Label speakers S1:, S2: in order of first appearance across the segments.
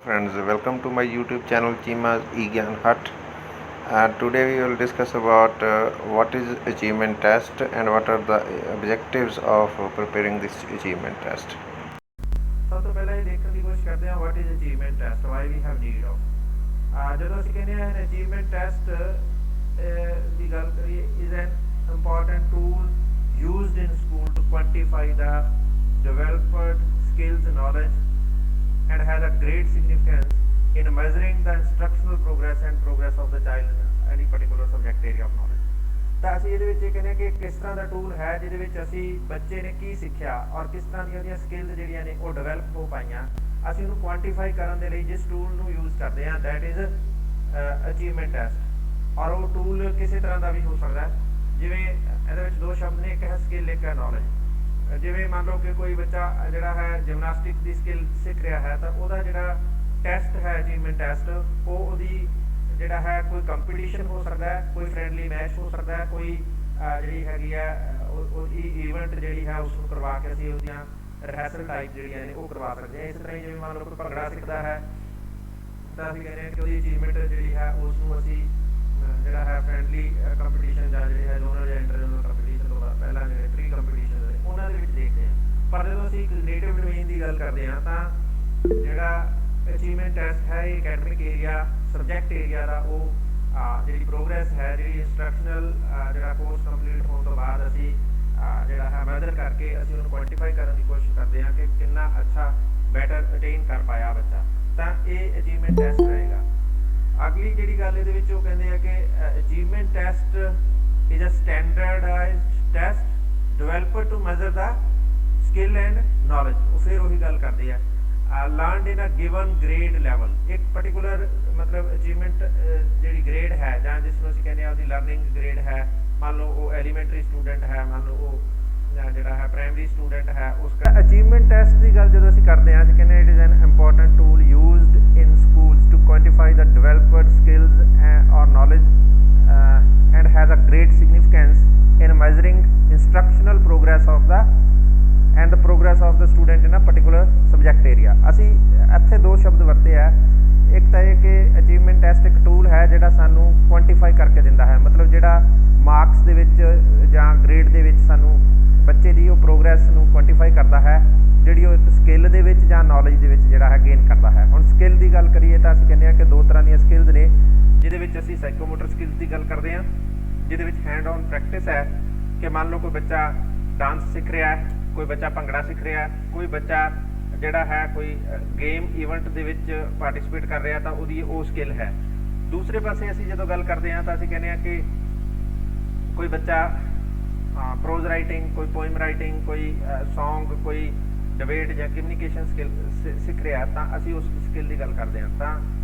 S1: Friends, welcome to my YouTube channel Chima's eGyan Hut. Today we will discuss about what is achievement test and what are the objectives of preparing this achievement test.
S2: ਸਭ ਤੋਂ ਪਹਿਲਾਂ ਇਹ ਦੇਖਣ ਦੀ ਕੋਸ਼ਿਸ਼ ਕਰਦੇ ਹਾਂ what is achievement test why we have need of ਜਦੋਂ ਅਸੀਂ ਕਹਿੰਦੇ ਹਾਂ ਅਚੀਵਮੈਂਟ ਟੈਸਟ ਦੀ ਗੱਲ ਕਰੀਏ is an important tool used in school to quantify the developed skills knowledge and has a great significance in measuring the instructional progress and progress of the child in any particular subject area of knowledge ਤਾਂ ਅਸੀਂ ਇਹਦੇ ਵਿੱਚ ਇਹ ਕਹਿੰਦੇ ਹਾਂ ਕਿ ਕਿਸ ਤਰ੍ਹਾਂ ਦਾ ਟੂਲ ਹੈ ਜਿਹਦੇ ਵਿੱਚ ਅਸੀਂ ਬੱਚੇ ਨੇ ਕੀ ਸਿੱਖਿਆ ਔਰ ਕਿਸ ਤਰ੍ਹਾਂ ਦੀਆਂ ਉਹਦੀਆਂ ਸਕਿੱਲਸ ਜਿਹੜੀਆਂ ਨੇ ਉਹ ਡਿਵੈਲਪ ਹੋ ਪਾਈਆਂ ਅਸੀਂ ਉਹਨੂੰ ਕੁਆਂਟੀਫਾਈ ਕਰਨ ਦੇ ਲਈ ਜਿਸ ਟੂਲ ਨੂੰ ਯੂਜ਼ ਕਰਦੇ ਹਾਂ ਦੈਟ ਇਜ਼ ਅਚੀਵਮੈਂਟ ਟੈਸਟ ਔਰ ਉਹ ਟੂਲ ਕਿਸੇ ਤਰ੍ਹਾਂ ਦਾ ਵੀ ਹੋ ਸਕਦਾ ਹੈ ਜਿਵੇਂ ਇਹਦੇ ਵਿੱਚ ਦੋ ਸ਼ਬਦ ਨੇ ਇੱਕ ਹੈ ਸਕਿੱਲ ਇੱਕ ਹੈ ਨੌਲੇਜ ਜਿਵੇਂ ਮੰਨ ਲਓ ਕਿ ਕੋਈ ਬੱਚਾ ਜਿਹੜਾ ਹੈ ਜਿਮਨਾਸਟਿਕ ਦੀ ਸਕਿੱਲ ਸਿੱਖ ਰਿਹਾ ਹੈ ਤਾਂ ਉਹਦਾ ਜਿਹੜਾ ਟੈਸਟ ਹੈ ਅਚੀਵਮੈਂਟ ਟੈਸਟ ਉਹ ਉਹਦੀ ਜਿਹੜਾ ਹੈ ਕੋਈ ਕੰਪੀਟੀਸ਼ਨ ਹੋ ਸਕਦਾ ਹੈ ਕੋਈ ਫਰੈਂਡਲੀ ਮੈਚ ਹੋ ਸਕਦਾ ਹੈ ਕੋਈ ਜਿਹੜੀ ਹੈਗੀ ਹੈ ਉਹਦੀ ਈਵੈਂਟ ਜਿਹੜੀ ਹੈ ਉਸ ਨੂੰ ਕਰਵਾ ਕੇ ਅਸੀਂ ਉਹਦੀਆਂ ਰਿਹਰਸਲ ਟਾਈਪ ਜਿਹੜੀਆਂ ਨੇ ਉਹ ਕਰਵਾ ਸਕਦੇ ਹਾਂ ਇਸ ਤਰ੍ਹਾਂ ਹੀ ਜਿਵੇਂ ਮੰਨ ਲਓ ਕੋਈ ਭੰਗੜਾ ਸਿੱਖਦਾ ਹੈ ਤਾਂ ਅਸੀਂ ਕਹਿੰਦੇ ਹਾਂ ਕਿ ਉਹਦੀ ਅਚੀਵਮੈਂਟ ਜਿਹੜੀ ਹੈ ਉਸ ਨੂੰ ਅਸੀਂ ਜਿਹੜਾ ਹੈ ਫਰੈਂਡਲੀ ਕੰਪੀਟੀਸ਼ਨ ਜਾਂ ਜਿਹੜੇ ਹੈ ਜ਼ੋਨਲ ਜਾਂ ਇੰਟਰਨੈਸ਼ਨਲ ਕੰਪੀਟੀਸ਼ਨ ਤੋਂ ਪਹਿਲਾਂ ਜਿਹੜੇ ਪ੍ਰੀ ਕੰਪੀਟੀਸ਼ਨ ਨੇ ਉਹਨਾਂ ਦੇ ਵਿੱਚ ਦੇਖਦੇ ਹਾਂ ਪਰ ਜਦੋਂ ਅਸੀਂ ਕਗਨੀਟਿਵ ਡੋਮੇਨ ਦੀ ਗੱਲ ਕਰਦੇ ਹਾਂ ਤਾਂ ਜਿਹੜਾ ਅਚੀਵਮੈਂਟ ਟੈਸਟ ਹੈ ਇਹ ਅਕੈਡਮਿਕ ਏਰੀਆ ਸਬਜੈਕਟ ਏਰੀਆ ਦਾ ਉਹ ਜਿਹੜੀ ਪ੍ਰੋਗਰੈਸ ਹੈ ਜਿਹੜੀ ਇੰਸਟਰਕਸ਼ਨਲ ਜਿਹੜਾ ਕੋਰਸ ਕੰਪਲੀਟ ਹੋਣ ਤੋਂ ਬਾਅਦ ਅਸੀਂ ਜਿਹੜਾ ਹੈ ਮੈਜ਼ਰ ਕਰਕੇ ਅਸੀਂ ਉਹਨੂੰ ਕੁਆਂਟੀਫਾਈ ਕਰਨ ਦੀ ਕੋਸ਼ਿਸ਼ ਕਰਦੇ ਹਾਂ ਕਿ ਕਿੰਨਾ ਅੱਛਾ ਬੈਟਰ ਅਟੇਨ ਕਰ ਪਾਇਆ ਬੱਚਾ ਤਾਂ ਇਹ ਅਚੀਵਮੈਂਟ ਟੈਸਟ ਰਹੇਗਾ ਅਗਲੀ ਜਿਹੜੀ ਗੱਲ ਇਹਦੇ ਵਿੱਚ ਉਹ ਕਹਿੰਦੇ ਆ ਕਿ achievement test is a standardized test developed to measure the skill and knowledge ਉਹ ਫਿਰ ਉਹੀ ਗੱਲ ਕਰਦੇ ਆ learned in a given grade level ਇੱਕ particular ਮਤਲਬ achievement ਜਿਹੜੀ grade ਹੈ ਜਾਂ ਜਿਸ ਨੂੰ ਅਸੀਂ ਕਹਿੰਦੇ ਆ ਉਹਦੀ learning grade ਹੈ ਮੰਨ ਲਓ ਉਹ elementary student ਹੈ ਮੰਨ ਲਓ ਉਹ ਜਿਹੜਾ ਹੈ primary student ਹੈ ਉਸ ਦਾ achievement test ਦੀ ਗੱਲ ਜਦੋਂ ਅਸੀਂ ਕਰਦੇ ਹਾਂ ਅਸੀਂ ਕਹਿੰਦੇ it is an important tool used in schools to quantify the developed skills or knowledge and has a great significance in measuring instructional progress of the and the progress of the student in a particular subject area ਅਸੀਂ ਇੱਥੇ ਦੋ ਸ਼ਬਦ ਵਰਤੇ ਆ ਇੱਕ ਤਾਂ ਇਹ ਕਿ ਅਚੀਵਮੈਂਟ ਟੈਸਟ ਇੱਕ ਟੂਲ ਹੈ ਜਿਹੜਾ ਸਾਨੂੰ ਕੁਆਂਟੀਫਾਈ ਕਰਕੇ ਦਿੰਦਾ ਹੈ ਮਤਲਬ ਜਿਹੜਾ ਮਾਰਕਸ ਦੇ ਵਿੱਚ ਜਾਂ ਗ੍ਰੇਡ ਦੇ ਵਿੱਚ ਸਾਨੂੰ ਬੱਚੇ ਦੀ ਉਹ ਪ੍ਰੋਗਰੈਸ ਨੂੰ ਕੁਆਂਟੀਫਾਈ ਕਰਦਾ ਹੈ ਜਿਹੜੀ ਉਹ ਸਕਿੱਲ ਦੇ ਵਿੱਚ ਜਾਂ ਨੌਲੇਜ ਦੇ ਵਿੱਚ ਜਿਹੜਾ ਹੈ ਗੇਨ ਕਰਦਾ ਹੈ ਹੁਣ ਸਕਿੱਲ ਦੀ ਗੱਲ ਕਰੀਏ ਤਾਂ ਅਸੀਂ ਕਹਿੰਦੇ ਹਾਂ ਕਿ ਦੋ ਤਰ੍ਹਾਂ ਦੀਆਂ ਸਕਿੱਲਸ ਨੇ ਜਿਹਦੇ ਵਿੱਚ ਅਸੀਂ ਸਾਈਕੋਮੋਟਰ ਸਕਿੱਲਸ ਦੀ ਗੱਲ ਕਰਦੇ ਹਾਂ ਜਿਹਦੇ ਵਿੱਚ ਹੈਂਡ ਔਨ ਪ੍ਰੈਕਟਿਸ ਹੈ ਕਿ ਮੰਨ ਲਓ ਕੋਈ ਬੱਚਾ ਡਾਂਸ ਸਿੱਖ ਰਿਹਾ ਹੈ ਕੋਈ ਬੱਚਾ ਭੰਗੜਾ ਸਿੱਖ ਰਿਹਾ ਕੋਈ ਬੱਚਾ ਜਿਹੜਾ ਹੈ ਕੋਈ ਗੇਮ ਇਵੈਂਟ ਦੇ ਵਿੱਚ ਪਾਰਟਿਸਿਪੇਟ ਕਰ ਰਿਹਾ ਤਾਂ ਉਹਦੀ ਉਹ ਸਕਿੱਲ ਹੈ ਦੂਸਰੇ ਪਾਸੇ ਅਸੀਂ ਜਦੋਂ ਗੱਲ ਕਰਦੇ ਹਾਂ ਤਾਂ ਅਸੀਂ ਕਹਿੰਦੇ ਹਾਂ ਕਿ ਕੋਈ ਬੱਚਾ ਪ੍ਰੋਜ਼ ਰਾਈਟਿੰਗ ਕੋਈ ਪੋਇਮ ਰਾਈਟਿੰਗ ਕੋਈ ਸੌਂਗ ਕੋਈ ਡਿਬੇਟ ਜਾਂ ਕਮਿਊਨੀਕੇਸ਼ਨ ਸਕਿੱਲ ਸਿੱਖ ਰਿਹਾ ਤਾਂ ਅਸੀਂ ਉਸ ਸਕਿੱਲ ਦੀ ਗੱਲ ਕਰਦੇ ਹਾਂ ਤਾਂ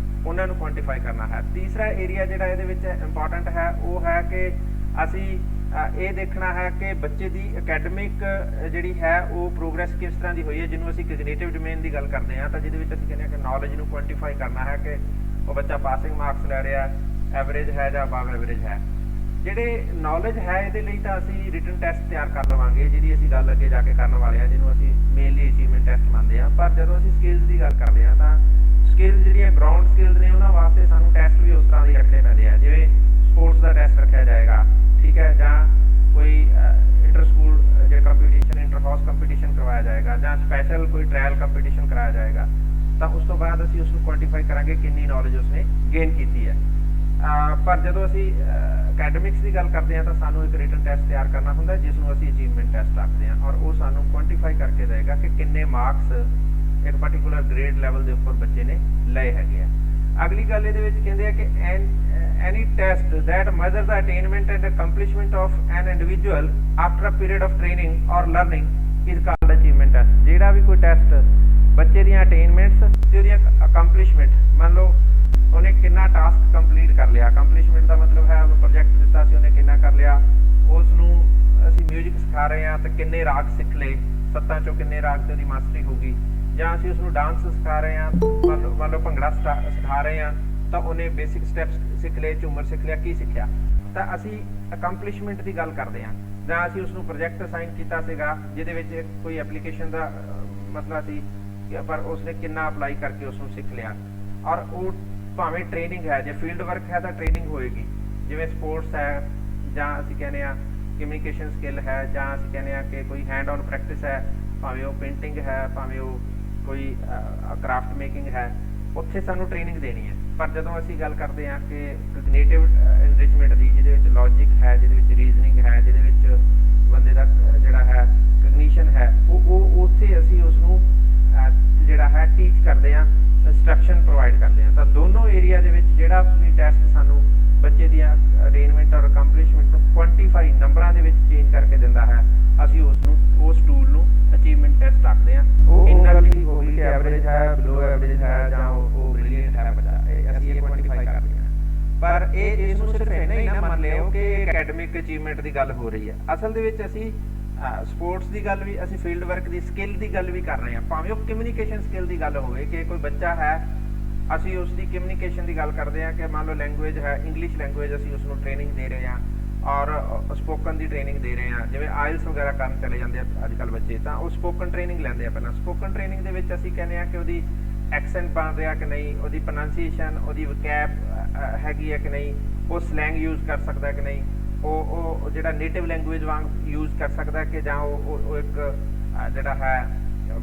S2: ਉਹਨਾਂ ਨੂੰ ਕੁਆਂਟੀਫਾਈ ਕਰਨਾ ਹੈ ਤੀਸਰਾ ਏਰੀਆ ਜਿਹੜਾ ਇਹਦੇ ਵਿੱਚ ਇੰਪੋਰਟੈਂਟ ਹੈ ਉਹ ਹੈ ਕਿ ਅਸੀਂ ਇਹ ਦੇਖਣਾ ਹੈ ਕਿ ਬੱਚੇ ਦੀ ਅਕੈਡਮਿਕ ਜਿਹੜੀ ਹੈ ਉਹ ਪ੍ਰੋਗਰੈਸ ਕਿਸ ਤਰ੍ਹਾਂ ਦੀ ਹੋਈ ਹੈ ਜਿਹਨੂੰ ਅਸੀਂ ਕਗਨੀਟਿਵ ਡੋਮੇਨ ਦੀ ਗੱਲ ਕਰਦੇ ਹਾਂ ਤਾਂ ਜਿਹਦੇ ਵਿੱਚ ਅਸੀਂ ਕਹਿੰਦੇ ਹਾਂ ਕਿ ਨੌਲੇਜ ਨੂੰ ਕੁਆਂਟੀਫਾਈ ਕਰਨਾ ਹੈ ਕਿ ਉਹ ਬੱਚਾ ਪਾਸਿੰਗ ਮਾਰਕਸ ਲੈ ਰਿਹਾ ਐਵਰੇਜ ਹੈ ਜਾਂ ਅਬਵ ਐਵਰੇਜ ਹੈ ਜਿਹੜੇ ਨੌਲੇਜ ਹੈ ਇਹਦੇ ਲਈ ਤਾਂ ਅਸੀਂ ਰਿਟਨ ਟੈਸਟ ਤਿਆਰ ਕਰ ਲਵਾਂਗੇ ਜਿਹਦੀ ਅਸੀਂ ਗੱਲ ਅੱਗੇ ਜਾ ਕੇ ਕਰਨ ਵਾਲੇ ਹਾਂ ਜਿਹਨੂੰ ਅਸੀਂ ਮੇਨਲੀ ਅਚੀਵਮੈਂਟ ਟੈਸਟ ਮੰਨਦੇ ਹਾਂ ਪਰ ਜਦੋਂ ਅਸੀਂ ਸਕਿੱਲਸ ਦੀ ਗੱਲ ਕਰਦੇ ਹਾਂ ਤਾਂ ਸਕਿੱਲਸ ਜਿਹੜੀਆਂ ਗਰਾਊਂਡ ਸਕਿੱਲਸ ਨੇ ਉਹਨਾਂ ਵਾਸਤੇ ਸਾਨੂੰ ਟੈਸਟ ਵੀ ਉਸ ਤਰ੍ਹਾਂ ਦੇ ਰੱਖਣੇ ਪੈਂਦੇ ਆ ਜਿਵੇਂ ਸਪੋਰਟਸ ਦਾ ਟੈਸਟ ਰੱਖਿਆ ਜਾਏਗਾ ਠੀਕ ਹੈ ਜਾਂ ਕੋਈ ਇੰਟਰ ਸਕੂਲ ਜਿਹੜਾ ਕੰਪੀਟੀਸ਼ਨ ਇੰਟਰ ਹਾਊਸ ਕੰਪੀਟੀਸ਼ਨ ਕਰਵਾਇਆ ਜਾਏਗਾ ਜਾਂ ਸਪੈਸ਼ਲ ਕੋਈ ਟ੍ਰਾਇਲ ਕੰਪੀਟੀਸ਼ਨ ਕਰਾਇਆ ਜਾਏਗਾ ਤਾਂ ਉਸ ਤੋਂ ਬਾਅਦ ਅਸੀਂ ਉਸ ਨੂੰ ਕੁਆਂਟੀਫਾਈ ਕਰਾਂਗੇ ਕਿੰਨੀ ਨੌਲੇਜ ਉਸਨੇ ਗੇਨ ਕੀਤੀ ਹੈ ਪਰ ਜਦੋਂ ਅਸੀਂ ਅਕੈਡਮਿਕਸ ਦੀ ਗੱਲ ਕਰਦੇ ਹਾਂ ਤਾਂ ਸਾਨੂੰ ਇੱਕ ਰਿਟਨ ਟੈਸਟ ਤਿਆਰ ਕਰਨਾ ਹੁੰਦਾ ਜਿਸ ਨੂੰ ਅਸੀਂ ਅਚੀਵਮੈਂਟ ਟੈਸਟ ਆਖਦੇ ਹਾਂ ਔਰ ਉਹ ਸਾਨੂੰ ਕੁਆਂਟੀਫਾਈ ਕਰਕੇ ਦੇਗਾ ਕਿ ਕਿੰਨੇ ਮਾਰਕਸ ਇੱਕ ਪਾਰਟਿਕੂਲਰ ਗ੍ਰੇਡ ਲੈਵਲ ਦੇ ਉੱਪਰ ਬੱਚੇ ਨੇ ਲਏ ਹੈਗੇ ਆ ਅਗਲੀ ਗੱਲ ਇਹਦੇ ਵਿੱਚ ਕਹਿੰਦੇ ਆ ਕਿ any test that measures the attainment and accomplishment of an individual after a period of training or learning is called achievement test ਜਿਹੜਾ ਵੀ ਕੋਈ ਟੈਸਟ ਬੱਚੇ ਦੀਆਂ ਅਟੇਨਮੈਂਟਸ ਤੇ ਉਹਦੀਆਂ ਅਕੰਪਲਿਸ਼ਮੈਂਟ ਮੰਨ ਲਓ ਉਹਨੇ ਕਿੰਨਾ ਟਾਸਕ ਕੰਪਲੀਟ ਕਰ ਲਿਆ ਅਕੰਪਲਿਸ਼ਮੈਂਟ ਦਾ ਮਤਲਬ ਹੈ ਉਹਨੂੰ ਪ੍ਰੋਜੈਕਟ ਦਿੱਤਾ ਸੀ ਉਹਨੇ ਕਿੰਨਾ ਕਰ ਲਿਆ ਉਸ ਨੂੰ ਅਸੀਂ ਮਿਊਜ਼ਿਕ ਸਿਖਾ ਰਹੇ ਹਾਂ ਤਾਂ ਕਿੰਨੇ ਰਾਗ ਸਿੱਖ ਲਏ 7 ਚੋਂ ਕਿੰਨੇ ਰਾਗ ਤੇ ਉਹਦੀ ਮਾਸਟਰੀ ਹੋਊਗੀ ਜਾਂ ਅਸੀਂ ਉਸਨੂੰ ਡਾਂਸ ਸਿਖਾ ਰਹੇ ਹਾਂ ਮੰਨ ਲਓ ਭੰਗੜਾ ਸਿਖਾ ਰਹੇ ਹਾਂ ਤਾਂ ਉਹਨੇ ਬੇਸਿਕ ਸਟੈਪਸ ਸਿੱਖ ਲਏ ਝੂਮਰ ਸਿੱਖ ਲਿਆ ਕੀ ਸਿੱਖਿਆ ਤਾਂ ਅਸੀਂ ਅਕੰਪਲਿਸ਼ਮੈਂਟ ਦੀ ਗੱਲ ਕਰਦੇ ਹਾਂ ਜਾਂ ਅਸੀਂ ਉਸਨੂੰ ਪ੍ਰੋਜੈਕਟ ਅਸਾਈਨ ਕੀਤਾ ਸੀਗਾ ਜਿਹਦੇ ਵਿੱਚ ਕੋਈ ਐਪਲੀਕੇਸ਼ਨ ਦਾ ਮਸਲਾ ਸੀ पर उसने कितना अप्लाई करके उसको सीख लिया। और वो भावें ट्रेनिंग है, जो फील्ड वर्क है तो ट्रेनिंग होएगी, जिमें स्पोर्ट्स है ਜਾਂ ਅਸੀਂ ਕਹਿੰਦੇ ਆ ਕਮਿਊਨੀਕੇਸ਼ਨ ਸਕਿੱਲ ਹੈ, ਜਾਂ ਅਸੀਂ ਕਹਿੰਦੇ ਆ ਕਿ ਕੋਈ ਹੈਂਡ ਔਨ ਪ੍ਰੈਕਟਿਸ ਹੈ, ਭਾਵੇਂ ਉਹ ਪੇਂਟਿੰਗ ਹੈ, ਭਾਵੇਂ ਉਹ ਕੋਈ ਕਰਾਫਟ ਮੇਕਿੰਗ ਹੈ, ਉੱਥੇ ਸਾਨੂੰ ਟ੍ਰੇਨਿੰਗ ਦੇਣੀ ਹੈ। ਪਰ ਜਦੋਂ ਅਸੀਂ ਗੱਲ ਕਰਦੇ ਹਾਂ ਕਿ ਕਗਨੀਟਿਵ ਇਨਰਿਚਮੈਂਟ ਦੀ, ਜਿਹਦੇ ਵਿੱਚ ਲੌਜਿਕ ਹੈ, ਜਿਹਦੇ ਵਿੱਚ ਰੀਜ਼ਨਿੰਗ ਹੈ, ਜਿਹਦੇ ਵਿੱਚ ਬੰਦੇ ਦਾ ਜਿਹੜਾ ਹੈ ਕਗਨੀਸ਼ਨ ਹੈ, ਉਹ ਉੱਥੇ ਅਸੀਂ ਉਸ ਨੂੰ ਜਿਹੜਾ ਹੈ ਟੀਚ ਕਰਦੇ ਹਾਂ, ਇੰਸਟਰਕਸ਼ਨ ਪ੍ਰੋਵਾਈਡ ਕਰਦੇ ਹਾਂ। ਤਾਂ ਦੋਨੋਂ ਏਰੀਆ ਦੇ ਵਿੱਚ ਜਿਹੜਾ ਵੀ ਟੈਸਟ ਸਾਨੂੰ ਬੱਚੇ ਦੀਆਂ ਅਟੇਨਮੈਂਟ ਔਰ ਅਕੰਪਲਿਸ਼ਮੈਂਟ ਨੂੰ ਕੁਆਂਟੀਫਾਈ ਨੰਬਰਾਂ ਦੇ ਵਿੱਚ ਚੇਂਜ ਕਰਕੇ ਦਿੰਦਾ ਹੈ, ਅਸੀਂ ਉਸ ਟੂਲ ਨੂੰ ਅਚੀਵਮੈਂਟ ਟੈਸਟ ਆਖਦੇ ਹਾਂ। ਉਹ ਇਨਰਲੀ ਹੋ ਗਈ ਕਿ ਐਵਰੇਜ ਹੈ, ਬਿਲੋ ਐਵਰੇਜ ਹੈ, ਜਾਂ ਉਹ ਬ੍ਰਿਲੀਅੰਟ ਹੈ ਬੱਚਾ, ਅਸੀਂ ਇਹ ਕੁਆਂਟੀਫਾਈ ਕਰਦੇ ਹਾਂ। ਪਰ ਇਸ ਨੂੰ ਸਿਰਫ ਇੰਨਾ ਹੀ ਨਾ ਮੰਨ ਲਿਓ ਕਿ ਅਕੈਡਮਿਕ ਅਚੀਵਮੈਂਟ ਦੀ ਗੱਲ ਹੋ ਰਹੀ ਹੈ। ਅਸਲ ਦੇ ਵਿੱਚ ਅਸੀਂ ਸਪੋਰਟਸ ਦੀ ਗੱਲ ਵੀ, ਅਸੀਂ ਫੀਲਡ ਵਰਕ ਦੀ ਸਕਿੱਲ ਦੀ ਗੱਲ ਵੀ ਕਰ ਰਹੇ ਹਾਂ, ਭਾਵੇਂ ਉਹ ਕਮਿਊਨੀਕੇਸ਼ਨ ਸਕਿੱਲ ਦੀ ਗੱਲ ਹੋਵੇ ਕਿ ਕੋਈ ਬੱਚਾ ਹੈ, ਅਸੀਂ ਉਸ ਦੀ ਕਮਿਊਨੀਕੇਸ਼ਨ ਦੀ ਗੱਲ ਕਰਦੇ ਹਾਂ ਕਿ ਮੰਨ ਲਓ ਲੈਂਗੁਏਜ ਹੈ, ਇੰਗਲਿਸ਼ ਲੈਂਗੁਏਜ, ਅਸੀਂ ਉਸ ਨੂੰ ਟ੍ਰੇਨਿੰਗ ਦੇ ਰਹੇ ਹਾਂ ਔਰ ਸਪੋਕਨ ਦੀ ਟ੍ਰੇਨਿੰਗ ਦੇ ਰਹੇ ਹਾਂ। ਜਿਵੇਂ ਆਇਲਸ ਵਗੈਰਾ ਕਰਨ ਚਲੇ ਜਾਂਦੇ ਆ ਅੱਜ ਕੱਲ੍ਹ ਬੱਚੇ, ਤਾਂ ਉਹ ਸਪੋਕਨ ਟ੍ਰੇਨਿੰਗ ਲੈਂਦੇ ਆ। ਪਹਿਲਾਂ ਸਪੋਕਨ ਟ੍ਰੇਨਿੰਗ ਦੇ ਵਿੱਚ ਅਸੀਂ ਕਹਿੰਦੇ ਹਾਂ ਕਿ ਉਹਦੀ ਐਕਸੈਂਟ ਬਣ ਰਿਹਾ ਕਿ ਨਹੀਂ, ਉਹਦੀ ਪ੍ਰੋਨਾਂਸੀਏਸ਼ਨ, ਉਹਦੀ ਵਕੈਬ ਹੈਗੀ ਹੈ ਕਿ ਨਹੀਂ, ਉਹ ਸਲੈਂਗ ਯੂਜ਼ ਕਰ ਸਕਦਾ ਕਿ ਨਹੀਂ, ਉਹ ਜਿਹੜਾ ਨੇਟਿਵ ਲੈਂਗੁਏਜ ਵਾਂਗ ਯੂਜ਼ ਕਰ ਸਕਦਾ ਕਿ ਜਾਂ ਉਹ ਇੱਕ ਜਿਹੜਾ ਹੈ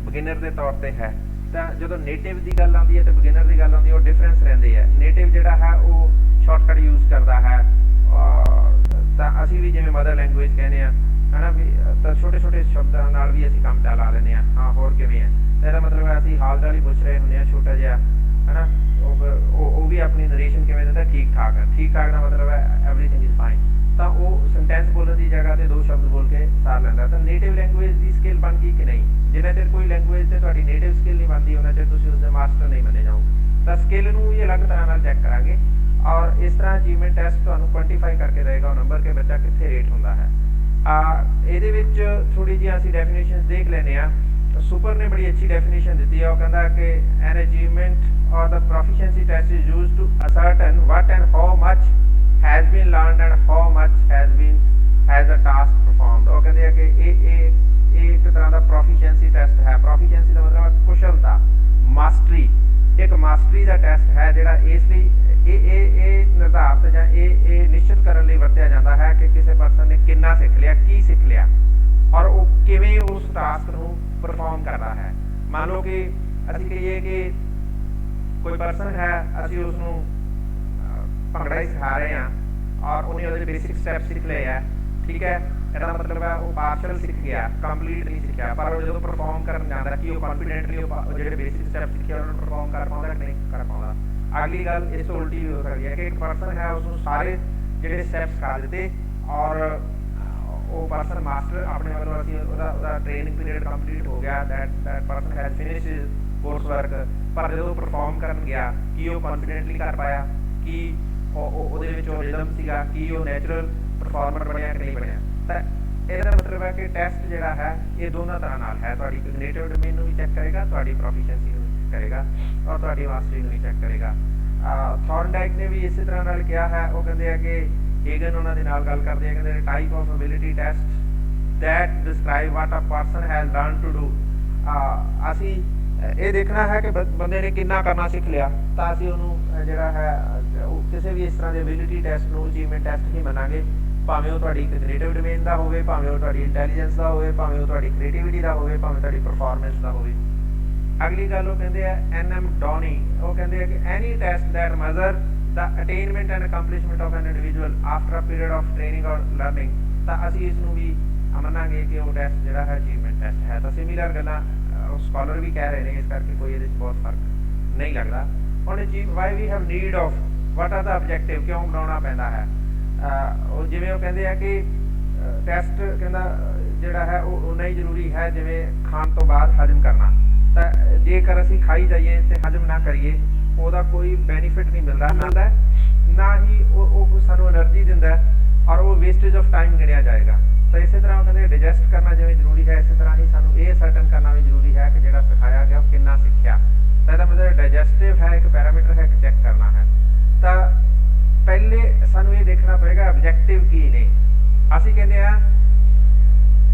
S2: ਬਿਗਿਨਰ ਦੇ ਤੌਰ 'ਤੇ ਹੈ। ਤਾਂ ਜਦੋਂ ਨੇਟਿਵ ਦੀ ਗੱਲ ਆਉਂਦੀ ਹੈ ਅਤੇ ਬਿਗਿਨਰ ਦੀ ਗੱਲ ਆਉਂਦੀ ਹੈ, ਉਹ ਡਿਫਰੈਂਸ ਰਹਿੰਦੇ ਹੈ। ਨੇਟਿਵ ਜਿਹੜਾ ਹੈ ਉਹ ਸ਼ਾਰਟਕਟ ਯੂਜ਼ ਕਰਦਾ ਹੈ, ਤਾਂ ਅਸੀਂ ਵੀ ਜਿਵੇਂ ਮਦਰ ਲੈਂਗੁਏਜ ਕਹਿੰਦੇ ਹਾਂ ਹੈ ਨਾ ਵੀ, ਤਾਂ ਛੋਟੇ ਛੋਟੇ ਸ਼ਬਦਾਂ ਨਾਲ ਵੀ ਅਸੀਂ ਕੰਮ ਚਲਾ ਲੈਂਦੇ ਹਾਂ। ਹਾਂ ਹੋਰ ਕਿਵੇਂ ਹੈ, ਤਾਂ ਇਹਦਾ ਮਤਲਬ ਹੈ ਅਸੀਂ ਹਾਲ ਚਾਲ ਹੀ ਪੁੱਛ ਰਹੇ ਹੁੰਦੇ ਹਾਂ ਛੋਟਾ ਜਿਹਾ, ਹੈ ਨਾ। ਉਹ ਵੀ ਆਪਣੀ ਨਰੇਸ਼ਨ ਕਿਵੇਂ ਦਿੰਦਾ, ਠੀਕ ਠਾਕ ਹੈ। ਠੀਕ ਠਾਕ ਦਾ ਮਤਲਬ ਹੈ ਐਵਰੀਥਿੰਗ ਇਜ਼ ਫਾਈਨ। ਤਾਂ ਉਹ ਸੈਂਟੈਂਸ ਬੋਲਣ ਦੀ ਜਗ੍ਹਾ 'ਤੇ 2 ਸ਼ਬਦ ਬੋਲ ਕੇ ਸਾਰ ਲੈਂਦਾ। ਤਾਂ ਨੇਟਿਵ ਲੈਂਗੁਏਜ ਦੀ ਸਕਿੱਲ ਬਣ ਗਈ ਕਿ ਨਹੀਂ। ਜਿੰਨਾ ਚਿਰ ਕੋਈ ਲੈਂਗੁਏਜ 'ਤੇ ਤੁਹਾਡੀ ਨੇਟਿਵ ਸਕਿੱਲ ਨਹੀਂ ਬਣਦੀ, ਉਹਨਾਂ ਚਿਰ ਤੁਸੀਂ ਉਸਦੇ ਮਾਸਟਰ ਨਹੀਂ ਮੰਨੇ ਜਾਓ। ਤਾਂ ਸਕਿੱਲ ਨੂੰ ਵੀ ਅਲੱਗ ਤਰ੍ਹਾਂ ਨਾਲ ਚੈੱਕ ਕਰਾਂਗੇ ਔਰ ਇਸ ਤਰ੍ਹਾਂ ਅਚੀਵਮੈਂਟ ਟੈਸਟ ਤੁਹਾਨੂੰ ਕੁਆਂਟੀਫਾਈ ਕਰਕੇ ਦੇਵੇਗਾ ਉਹ ਨੰਬਰ ਕਿ ਬੱਚਾ ਕਿੱਥੇ ਰੇਟ ਹੁੰਦਾ ਹੈ। ਇਹਦੇ ਵਿੱਚ ਥੋੜ੍ਹੀ ਜਿਹੀ ਅਸੀਂ ਡੈਫੀਨੇਸ਼ਨ ਦੇਖ ਲੈਂਦੇ ਹਾਂ। ਸੁਪਰ ਨੇ ਬੜੀ ਅੱਛੀ ਡੈਫੀਨੇਸ਼ਨ ਦਿੱਤੀ ਹੈ। ਉਹ ਕਹਿੰਦਾ ਕਿ ਐਨ achievement or the proficiency test is used to ascertain what and how much has been learned and how much has the task performed। ਉਹ ਕਹਿੰਦੇ ਆ ਕਿ ਇਹ ਇੱਕ ਤਰ੍ਹਾਂ ਦਾ ਪ੍ਰੋਫੀਸ਼ੀਐਂਸੀ ਟੈਸਟ ਹੈ। ਪ੍ਰੋਫੀਸ਼ੀਐਂਸੀ ਦਾ ਮਤਲਬ ਹੈ ਕੁਸ਼ਲਤਾ, ਮਾਸਟਰੀ। ਇੱਕ ਮਾਸਟਰੀ ਦਾ ਟੈਸਟ ਹੈ ਜਿਹੜਾ ਇਸ ਲਈ ਇਹ ਨਿਰਧਾਰਤ ਜਾਂ ਇਹ ਨਿਸ਼ਚਿਤ ਕਰਨ ਲਈ ਵਰਤਿਆ ਜਾਂਦਾ ਹੈ ਕਿ ਕਿਸੇ ਪਰਸਨ ਨੇ ਕਿੰਨਾ ਸਿੱਖ ਲਿਆ, ਕੀ ਸਿੱਖ ਲਿਆ ਔਰ ਉਹ ਕਿਵੇਂ ਉਸ ਟਾਸਕ ਨੂੰ ਪਰਫਾਰਮ ਕਰਦਾ ਹੈ। ਮੰਨ ਲਓ ਕਿ ਅਸੀਂ ਕਹੀਏ ਕਿ ਕੋਈ ਪਰਸਨ ਹੈ, ਅਸੀਂ ਉਸ ਨੂੰ ਭੰਗੜਾ ਹੀ ਸਿਖਾ ਰਹੇ ਹਾਂ ਔਰ ਉਹਨੇ ਉਹਦੇ ਬੇਸਿਕ ਸਟੈਪ ਸਿੱਖ ਲਏ ਹੈ, ਠੀਕ ਹੈ। ਇਹਦਾ ਮਤਲਬ ਹੈ ਉਹ ਪਾਰਸ਼ਲ ਸਿੱਖ ਗਿਆ, ਕੰਪਲੀਟ ਨਹੀਂ ਸਿੱਖਿਆ। ਪਰ ਉਹ ਜਦੋਂ ਪਰਫਾਰਮ ਕਰਨ ਜਾਂਦਾ ਕਿ ਉਹ ਕੌਨਫੀਡੈਂਟਲੀ ਉਹ ਜਿਹੜੇ ਬੇਸਿਕ ਸਟੈਪ ਸਿੱਖੇ ਉਹਨਾਂ ਨੂੰ ਪਰਫਾਰਮ ਕਰ ਪਾਉਂਦਾ ਕਿ ਨਹੀਂ ਕਰ ਪਾਉਂਦਾ। ਅਗਲੀ ਗੱਲ ਇਸ ਤੋਂ ਉਲਟੀ ਵੀ ਹੋ ਸਕਦੀ ਹੈ ਕਿ ਇੱਕ ਪਰਸਨ ਹੈ, ਉਸਨੂੰ ਸਾਰੇ ਜਿਹੜੇ ਸਟੈਪਸ ਸਿਖਾ ਦਿੱਤੇ ਔਰ ਉਹ ਪਰਸਨ ਮਾਸਟਰ ਆਪਣੇ ਵੱਲੋਂ ਅਸੀਂ ਉਹਦਾ ਟ੍ਰੇਨਿੰਗ ਪੀਰੀਅਡ ਕੰਪਲੀਟ ਹੋ ਗਿਆ, that person has finish his course work. ਪਰ ਜਦੋਂ ਪਰਫਾਰਮ ਕਰਨ ਗਿਆ ਕੀ ਉਹ ਕੌਨਫੀਡੈਂਟਲੀ ਕਰ ਪਾਇਆ, ਕੀ ਉਹਦੇ ਵਿੱਚ ਉਹ ਰਿਦਮ ਸੀਗਾ, ਕੀ ਉਹ ਨੈਚੁਰਲ ਪਰਫਾਰਮਰ ਬਣਿਆ ਕਿ ਨਹੀਂ ਬਣਿਆ। ਤਾਂ ਇਹਦਾ ਮਤਲਬ ਹੈ ਕਿ ਟੈਸਟ ਜਿਹੜਾ ਹੈ ਇਹ ਦੋਨਾਂ ਤਰ੍ਹਾਂ ਨਾਲ ਹੈ। ਤੁਹਾਡੀ ਕਗਨੀਟਿਵ ਡੋਮੇਨ ਨੂੰ ਵੀ ਚੈੱਕ ਕਰੇਗਾ, ਤੁਹਾਡੀ ਪ੍ਰੋਫੀਸ਼ੀਐਂਸੀ ਨੂੰ ਵੀ ਚੈੱਕ ਕਰੇਗਾ ਔਰ ਤੁਹਾਡੀ ਮਾਸਟਰੀ ਨੂੰ ਵੀ ਚੈੱਕ ਕਰੇਗਾ। ਥੌਰਨਡਾਈਕ ਨੇ ਵੀ ਇਸੇ ਤਰ੍ਹਾਂ ਨਾਲ ਕਿਹਾ ਹੈ। ਉਹ ਕਹਿੰਦੇ ਆ ਕਿ ਹੇਗਨ ਉਹਨਾਂ ਦੇ ਨਾਲ ਗੱਲ ਕਰਦੇ ਆ, ਕਹਿੰਦੇ type of ability test that describe what a person has learn to do. ਅਸੀਂ ਇਹ ਦੇਖਣਾ ਹੈ ਕਿ ਬੰਦੇ ਨੇ ਕਿੰਨਾ ਕਰਨਾ ਸਿੱਖ ਲਿਆ, ਤਾਂ ਅਸੀਂ ਉਹਨੂੰ ਜਿਹੜਾ ਹੈ ਕਿਸੇ ਵੀ ਇਸ ਤਰ੍ਹਾਂ ਦੇ ਅਬਿਲਿਟੀ ਟੈਸਟ ਨੂੰ ਅਚੀਵਮੈਂਟ ਟੈਸਟ ਹੀ ਮੰਨਾਂਗੇ, ਭਾਵੇਂ ਉਹ ਤੁਹਾਡੀ ਕਗਨੀਟਿਵ ਡੋਮੇਨ ਦਾ ਹੋਵੇ, ਭਾਵੇਂ ਉਹ ਤੁਹਾਡੀ ਇੰਟੈਲੀਜੈਂਸ ਦਾ ਹੋਵੇ, ਭਾਵੇਂ ਉਹ ਤੁਹਾਡੀ ਕ੍ਰੀਏਟੀਵਿਟੀ ਦਾ ਹੋਵੇ, ਭਾਵੇਂ ਤੁਹਾਡੀ ਪਰਫਾਰਮੈਂਸ ਦਾ ਹੋਵੇ। ਅਗਲੀ ਗੱਲ ਉਹ ਕਹਿੰਦੇ ਆ NM ਡੌਨੀ। ਉਹ ਕਹਿੰਦੇ ਆ ਕਿ any test that measure the attainment and accomplishment of an individual after a period of training or learning। ਤਾਂ ਅਸੀਂ ਇਸ ਨੂੰ ਵੀ ਮੰਨਾਂਗੇ ਕਿ ਉਹ ਟੈਸਟ ਜਿਹੜਾ ਹੈ ਅਚੀਵਮੈਂਟ ਟੈਸਟ ਹੈ। ਤਾਂ ਸਿਮਿਲਰ ਗੱਲਾਂ ਸਕਾਲਰ ਵੀ ਕਹਿ ਰਹੇ ਨੇ, ਇਸ ਕਰਕੇ ਕੋਈ ਇਹਦੇ 'ਚ ਬਹੁਤ ਫਰਕ ਨਹੀਂ ਲੱਗਦਾ। ਹੁਣ why we have need of what are the objective, ਕਿਉਂ ਬਣਾਉਣਾ ਪੈਂਦਾ ਹੈ। ਉਹ ਜਿਵੇਂ ਉਹ ਕਹਿੰਦੇ ਆ ਕਿ ਟੈਸਟ ਕਹਿੰਦਾ ਜਿਹੜਾ ਹੈ ਉਹ ਉਨਾ ਹੀ ਜ਼ਰੂਰੀ ਹੈ ਜਿਵੇਂ ਖਾਣ ਤੋਂ ਬਾਅਦ ਹਜ਼ਮ ਕਰਨਾ। ਤਾਂ ਜੇਕਰ ਅਸੀਂ ਖਾਈ ਜਾਈਏ ਅਤੇ ਹਜ਼ਮ ਨਾ ਕਰੀਏ ਉਹਦਾ ਕੋਈ ਬੈਨੀਫਿਟ ਨਹੀਂ ਮਿਲਦਾ ਨਾ ਹੀ ਉਹ ਸਾਨੂੰ ਐਨਰਜੀ ਦਿੰਦਾ ਔਰ ਉਹ ਵੇਸਟੇਜ ਆਫ ਟਾਈਮ ਗਿਣਿਆ ਜਾਏਗਾ। ਤਾਂ ਇਸੇ ਤਰ੍ਹਾਂ ਉਹ ਕਹਿੰਦੇ ਡਾਈਜੈਸਟ ਕਰਨਾ ਜਿਵੇਂ ਜ਼ਰੂਰੀ ਹੈ, ਇਸੇ ਤਰ੍ਹਾਂ ਹੀ ਸਾਨੂੰ ਇਹ ਸਰਟਨ ਕਰਨਾ ਵੀ ਜ਼ਰੂਰੀ ਹੈ ਕਿ ਜਿਹੜਾ ਸਿਖਾਇਆ ਗਿਆ ਉਹ ਕਿੰਨਾ ਸਿੱਖਿਆ। ਤਾਂ ਇਹਦਾ ਮਤਲਬ ਡਾਈਜੈਸਟਿਵ ਹੈ, ਇੱਕ ਪੈਰਾਮੀਟਰ ਹੈ ਕਿ ਚੈੱਕ ਕਰਨਾ ਹੈ। ਤਾਂ ਪਹਿਲੇ ਸਾਨੂੰ ਇਹ ਦੇਖਣਾ ਪਏਗਾ ਆਬਜੈਕਟਿਵ ਕੀ ਨੇ। ਅਸੀਂ ਕਹਿੰਦੇ ਆ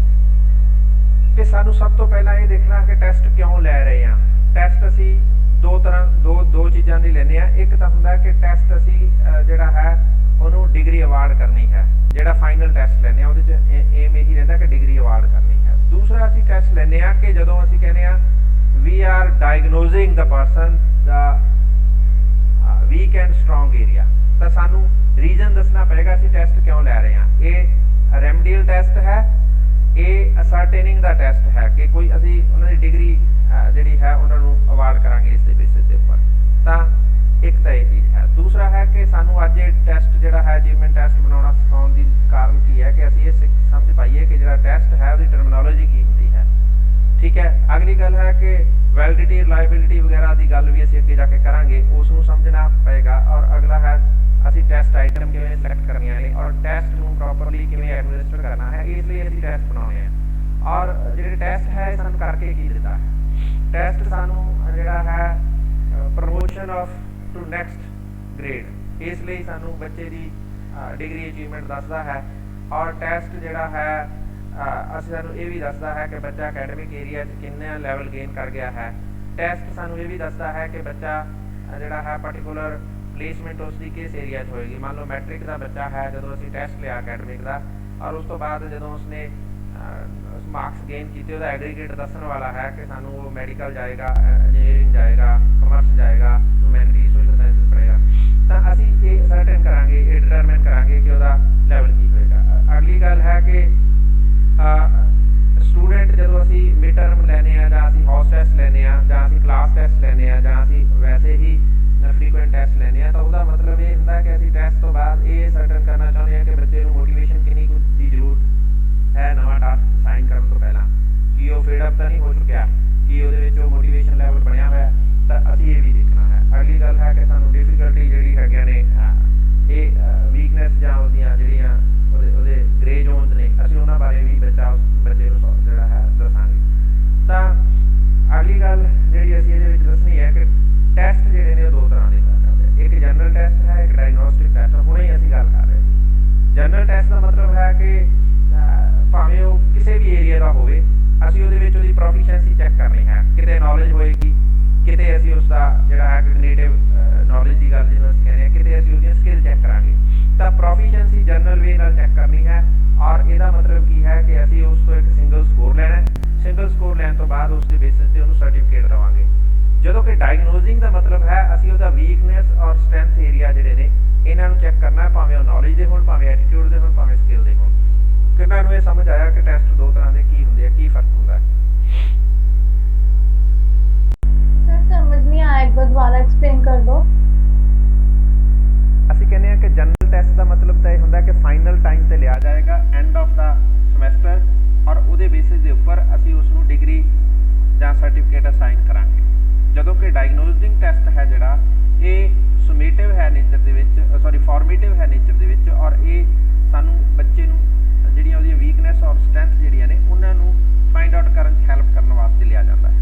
S2: ਕਿ ਸਾਨੂੰ ਸਭ ਤੋਂ ਪਹਿਲਾਂ ਇਹ ਦੇਖਣਾ ਕਿ ਟੈਸਟ ਕਿਉਂ ਲੈ ਰਹੇ ਹਾਂ। ਟੈਸਟ ਅਸੀਂ ਦੋ ਚੀਜ਼ਾਂ ਦੀ ਲੈਂਦੇ ਆ। ਇੱਕ ਤਾਂ ਹੁੰਦਾ ਕਿ ਟੈਸਟ ਅਸੀਂ ਜਿਹੜਾ ਹੈ ਉਹਨੂੰ ਡਿਗਰੀ ਅਵਾਰਡ ਕਰਨੀ ਹੈ, ਜਿਹੜਾ ਫਾਈਨਲ ਟੈਸਟ ਲੈਂਦੇ ਆ ਉਹਦੇ 'ਚ ਏਮ ਇਹੀ ਰਹਿੰਦਾ ਕਿ ਡਿਗਰੀ ਅਵਾਰਡ ਕਰਨੀ ਹੈ। ਦੂਸਰਾ ਅਸੀਂ ਟੈਸਟ ਲੈਂਦੇ ਆ ਕਿ ਜਦੋਂ ਅਸੀਂ ਕਹਿੰਦੇ ਆ we are diagnosing the person ਦਾ ਵੀਕ ਐਂਡ ਸਟਰੋਂਗ ਏਰੀਆ, ਤਾਂ ਸਾਨੂੰ ਰੀਜ਼ਨ ਦੱਸਣਾ ਪਏਗਾ ਅਸੀਂ ਟੈਸਟ ਕਿਉਂ ਲੈ ਰਹੇ ਹਾਂ। ਇਹ ਰੈਮਡੀਅਲ ਟੈਸਟ ਹੈ, ਇਹ ਅਸਰਟੇਨਿੰਗ ਦਾ ਟੈਸਟ ਹੈ ਕਿ ਕੋਈ ਅਸੀਂ ਉਹਨਾਂ ਦੀ ਡਿਗਰੀ ਜਿਹੜੀ ਹੈ ਉਹਨਾਂ ਨੂੰ ਅਵਾਰਡ ਕਰਾਂਗੇ ਇਸ ਦੇ ਬੇਸਿਸ ਦੇ ਉੱਪਰ। ਤਾਂ ਇੱਕ ਤਾਂ ਇਹ ਚੀਜ਼ ਹੈ। ਦੂਸਰਾ ਹੈ ਕਿ ਸਾਨੂੰ ਅੱਜ ਇਹ ਟੈਸਟ ਜਿਹੜਾ ਹੈ ਅਚੀਵਮੈਂਟ ਟੈਸਟ ਬਣਾਉਣਾ ਸਿਖਾਉਣ ਦੀ ਕਾਰਨ ਕੀ ਹੈ ਕਿ ਅਸੀਂ ਇਹ ਸਮਝ ਪਾਈਏ ਕਿ ਜਿਹੜਾ ਟੈਸਟ ਹੈ ਉਹਦੀ ਟਰਮੀਨੋਲੋਜੀ ਕੀ ਹੁੰਦੀ ਹੈ। ਠੀਕ ਹੈ, ਅਗਲੀ ਗੱਲ ਹੈ ਕਿ ਵੈਲਿਡਿਟੀ ਰਿਲਾਇਬਿਲਿਟੀ ਵਗੈਰਾ ਦੀ ਗੱਲ ਵੀ ਅਸੀਂ ਅੱਗੇ ਜਾ ਕੇ ਕਰਾਂਗੇ, ਉਸ ਨੂੰ ਸਮਝਣਾ ਪਏਗਾ। ਔਰ ਅਗਲਾ ਹੈ ਅਸੀਂ ਟੈਸਟ ਆਈਟਮ ਕਿਵੇਂ ਸਿਲੈਕਟ ਕਰਨੀਆਂ ਨੇ ਔਰ ਟੈਸਟ ਨੂੰ ਪ੍ਰੋਪਰਲੀ ਕਿਵੇਂ ਐਡਮਿਨਿਸਟਰ ਕਰਨਾ ਹੈ, ਇਸ ਲਈ ਅਸੀਂ ਟੈਸਟ ਬਣਾਉਣੇ ਆ। ਔਰ ਜਿਹੜੇ ਟੈਸਟ ਹੈ ਸਾਨੂੰ ਕਰਕੇ ਕੀ ਦਿੰਦਾ ਹੈ? ਟੈਸਟ ਸਾਨੂੰ ਜਿਹੜਾ ਹੈ promotion of to next grade, ਇਸ ਲਈ ਸਾਨੂੰ ਬੱਚੇ ਦੀ ਡਿਗਰੀ ਅਚੀਵਮੈਂਟ ਦੱਸਦਾ ਹੈ। ਔਰ ਟੈਸਟ ਜਿਹੜਾ ਹੈ ਅਸੀਂ ਸਾਨੂੰ ਇਹ ਵੀ ਦੱਸਦਾ ਹੈ ਕਿ ਬੱਚਾ ਅਕੈਡਮਿਕ ਏਰੀਆ 'ਚ ਕਿੰਨਾ ਲੈਵਲ ਗੇਨ ਕਰ ਗਿਆ ਹੈ। ਟੈਸਟ ਸਾਨੂੰ ਇਹ ਵੀ ਦੱਸਦਾ ਹੈ ਕਿ ਬੱਚਾ ਜਿਹੜਾ ਹੈ ਪਾਰਟੀਕੂਲਰ ਪਲੇਸਮੈਂਟ ਉਸ ਦੀ ਕਿਸ ਏਰੀਆ 'ਚ ਹੋਏਗੀ। ਮੰਨ ਲਓ ਮੈਟ੍ਰਿਕ ਦਾ ਬੱਚਾ ਹੈ, ਜਦੋਂ ਅਸੀਂ ਟੈਸਟ ਲਿਆ ਅਕੈਡਮਿਕ ਦਾ ਔਰ ਉਸ ਤੋਂ ਬਾਅਦ ਜਦੋਂ ਉਸਨੇ ਮਾਰਕਸ ਗੇਨ ਕੀਤੇ, ਉਹਦਾ ਐਗਰੀਗੇਟ ਦੱਸਣ ਵਾਲਾ ਹੈ ਕਿ ਸਾਨੂੰ ਉਹ ਮੈਡੀਕਲ ਜਾਏਗਾ, ਇੰਜੀਨੀਅਰਿੰਗ ਜਾਏਗਾ, ਕਮਰਸ ਜਾਏਗਾ, ਹਿਊਮੈਨਿਟੀ ਸੋਸ਼ਲ ਸਾਇੰਸਿਸ ਪੜ੍ਹੇਗਾ, ਤਾਂ ਅਸੀਂ ਇਹ ਸਰਟਨ ਕਰਾਂਗੇ, ਇਹ ਡਿਟਰਮਿਨ ਕਰਾਂਗੇ ਕਿ ਉਹਦਾ ਲੈਵਲ ਕੀ ਹੋਏਗਾ। ਅਗਲੀ ਗੱਲ ਹੈ ਕਿ ਸਟੂਡੈਂਟ ਜਦੋਂ ਅਸੀਂ ਮਿਡ ਟਰਮ ਲੈਂਦੇ ਹਾਂ ਜਾਂ ਅਸੀਂ ਹਾਊਸ ਟੈਸਟ ਲੈਂਦੇ ਹਾਂ ਜਾਂ ਅਸੀਂ ਕਲਾਸ ਟੈਸਟ ਲੈਂਦੇ ਹਾਂ ਜਾਂ ਅਸੀਂ ਵੈਸੇ ਹੀ ਫ੍ਰੀਕੁਐਂਟ ਟੈਸਟ ਲੈਂਦੇ ਹਾਂ, ਤਾਂ ਉਹਦਾ ਮਤਲਬ ਇਹ ਹੁੰਦਾ ਕਿ ਅਸੀਂ ਟੈਸਟ ਤੋਂ ਬਾਅਦ ਇਹ ਸਰਟਨ ਕਰਨਾ ਚਾਹੁੰਦੇ ਹਾਂ ਕਿ ਬੱਚੇ ਨੂੰ ਮੋਟੀਵੇਸ਼ਨ ਕਿੰਨੀ ਕੁ ਦੀ ਜ਼ਰੂਰਤ ਹੈ ਨਵਾਂ ਟਾਸਕ ਸਾਈਨ ਕਰਨ ਤੋਂ ਪਹਿਲਾਂ, ਕਿ ਉਹ ਫੀਡ ਅਪ ਤਾਂ ਨਹੀਂ ਹੋ ਚੁੱਕਿਆ, ਕਿ ਉਹਦੇ ਵਿੱਚ ਉਹ ਮੋਟੀਵੇਸ਼ਨ ਲੈਵਲ ਬਣਿਆ ਹੋਇਆ, ਤਾਂ ਅਸੀਂ ਇਹ ਵੀ ਦੇਖਣਾ ਹੈ। ਅਗਲੀ ਗੱਲ ਹੈ ਕਿ ਸਾਨੂੰ ਡਿਫੀਕਲਟੀ ਜਿਹੜੀ ਹੈਗੀਆਂ ਨੇ ਇਹ ਵੀਕਨੈਸ ਜਾਂ ਉਹਦੀਆਂ ਜਿਹੜੀਆਂ ਉਹਦੇ ਗ੍ਰੇ ਜ਼ੋਨਸ ਨੇ, ਅਸੀਂ ਉਹਨਾਂ ਬਾਰੇ ਵੀ ਬੱਚੇ ਨੂੰ ਜਿਹੜਾ ਹੈ ਦੱਸਾਂਗੇ। ਤਾਂ ਅਗਲੀ ਗੱਲ ਜਿਹੜੀ ਅਸੀਂ ਇਹਦੇ ਵਿੱਚ ਦੱਸਣੀ ਹੈ ਕਿ ਟੈਸਟ ਜਿਹੜੇ ਨੇ ਉਹ ਦੋ ਤਰ੍ਹਾਂ ਦੇ ਹੁੰਦੇ, ਇੱਕ ਜਨਰਲ ਟੈਸਟ ਹੈ, ਇੱਕ ਡਾਇਗਨੋਸਟਿਕ ਟੈਸਟ। ਹੁਣੇ ਹੀ ਅਸੀਂ ਗੱਲ ਕਰ ਰਹੇ ਸੀ। ਜਨਰਲ ਟੈਸਟ ਦਾ ਮਤਲਬ ਹੈ ਕਿ ਭਾਵੇਂ ਉਹ ਕਿਸੇ ਵੀ ਏਰੀਆ ਦਾ ਹੋਵੇ, ਅਸੀਂ ਉਹਦੇ ਵਿੱਚ ਉਹਦੀ ਪ੍ਰੋਫੀਸ਼ੀਐਂਸੀ ਚੈੱਕ ਕਰਨੀ ਹੈ। ਕਿਤੇ ਨੌਲੇਜ ਹੋਏਗੀ, ਕਿਤੇ ਅਸੀਂ ਉਸ ਦਾ ਜਿਹੜਾ ਹੈ ਕੈਗਨੀਟਿਵ ਨੌਲੇਜ ਦੀ ਗੱਲ ਜਿਹਨੂੰ ਅਸੀਂ ਕਹਿੰਦੇ ਹਾਂ, ਕਿਤੇ ਅਸੀਂ ਉਹਦੀਆਂ ਸਕਿੱਲ ਚੈੱਕ ਕਰਾਂਗੇ। ਤਾਂ ਪ੍ਰੋਫੀਸ਼ੀਐਂਸੀ ਜਨਰਲ ਵੇ ਨਾਲ ਚੈੱਕ ਕਰਨੀ ਹੈ। ਔਰ ਇਹਦਾ ਮਤਲਬ ਕੀ ਹੈ ਕਿ ਅਸੀਂ ਉਸ ਤੋਂ ਇੱਕ ਸਿੰਗਲ ਸਕੋਰ ਲੈਣਾ, ਸਿੰਗਲ ਸਕੋਰ ਲੈਣ ਤੋਂ ਬਾਅਦ ਉਸ ਦੇ ਬੇਸਿਸ 'ਤੇ ਉਹਨੂੰ ਸਰਟੀਫਿਕੇਟ ਦੇਵਾਂਗੇ। ਜਦੋਂ ਕਿ ਡਾਇਗਨੋਜ਼ਿੰਗ ਦਾ ਮਤਲਬ ਹੈ ਅਸੀਂ ਉਹਦਾ ਵੀਕਨੈਸ ਔਰ ਸਟਰੈਂਥ ਏਰੀਆ ਜਿਹੜੇ ਨੇ ਇਹਨਾਂ ਨੂੰ ਚੈੱਕ ਕਰਨਾ, ਭਾਵੇਂ ਉਹ ਨੌਲੇਜ ਦੇ ਹੋਣ, ਭਾਵੇਂ ਐਟੀਟਿਊਡ ਦੇ ਹੋਣ, ਭਾਵੇਂ ਸਕਿੱਲ ਦੇ ਹੋਣ। ਕਿੰਨਾਂ ਨੂੰ ਇਹ ਸਮਝ ਆਇਆ ਕਿ ਟੈਸਟ ਦੋ ਤਰ੍ਹਾਂ ਦੇ ਕੀ ਹੁੰਦੇ ਆ, ਕੀ ਫਰਕ ਹੁੰਦਾ ਹੈ?
S3: सर समझ नहीं आया, एक बार दोबारा एक्सप्लेन कर दो।
S2: ਅਸੀਂ ਕਹਿੰਦੇ ਹਾਂ ਕਿ ਜਨਰਲ ਟੈਸਟ ਦਾ ਮਤਲਬ ਤਾਂ ਇਹ ਹੁੰਦਾ ਕਿ ਫਾਈਨਲ ਟਾਈਮ ਤੇ ਲਿਆ ਜਾਏਗਾ ਐਂਡ ਆਫ ਦਾ ਸਮੈਸਟਰ, ਔਰ ਉਹਦੇ ਬੇਸਿਸ ਦੇ ਉੱਪਰ ਅਸੀਂ ਉਸ ਨੂੰ ਡਿਗਰੀ ਜਾਂ ਸਰਟੀਫਿਕੇਟ ਅਸਾਈਨ ਕਰਾਂਗੇ। ਜਦੋਂ ਕਿ ਡਾਇਗਨੋਸਟਿਕ ਟੈਸਟ ਹੈ ਜਿਹੜਾ ਇਹ ਸਮੇਟਿਵ ਹੈ ਨੇਚਰ ਦੇ ਵਿੱਚ, ਫਾਰਮੇਟਿਵ ਹੈ ਨੇਚਰ ਦੇ ਵਿੱਚ, ਔਰ ਇਹ ਸਾਨੂੰ ਬੱਚੇ ਨੂੰ ਜਿਹੜੀਆਂ ਉਹਦੀਆਂ ਵੀਕਨੈਸ ਔਰ ਸਟਰੈਂਥ ਜਿਹੜੀਆਂ ਨੇ ਉਹਨਾਂ ਨੂੰ ਫਾਈਂਡ ਆਊਟ ਕਰਨ 'ਚ ਹੈਲਪ ਕਰਨ ਵਾਸਤੇ ਲਿਆ ਜਾਂਦਾ ਹੈ।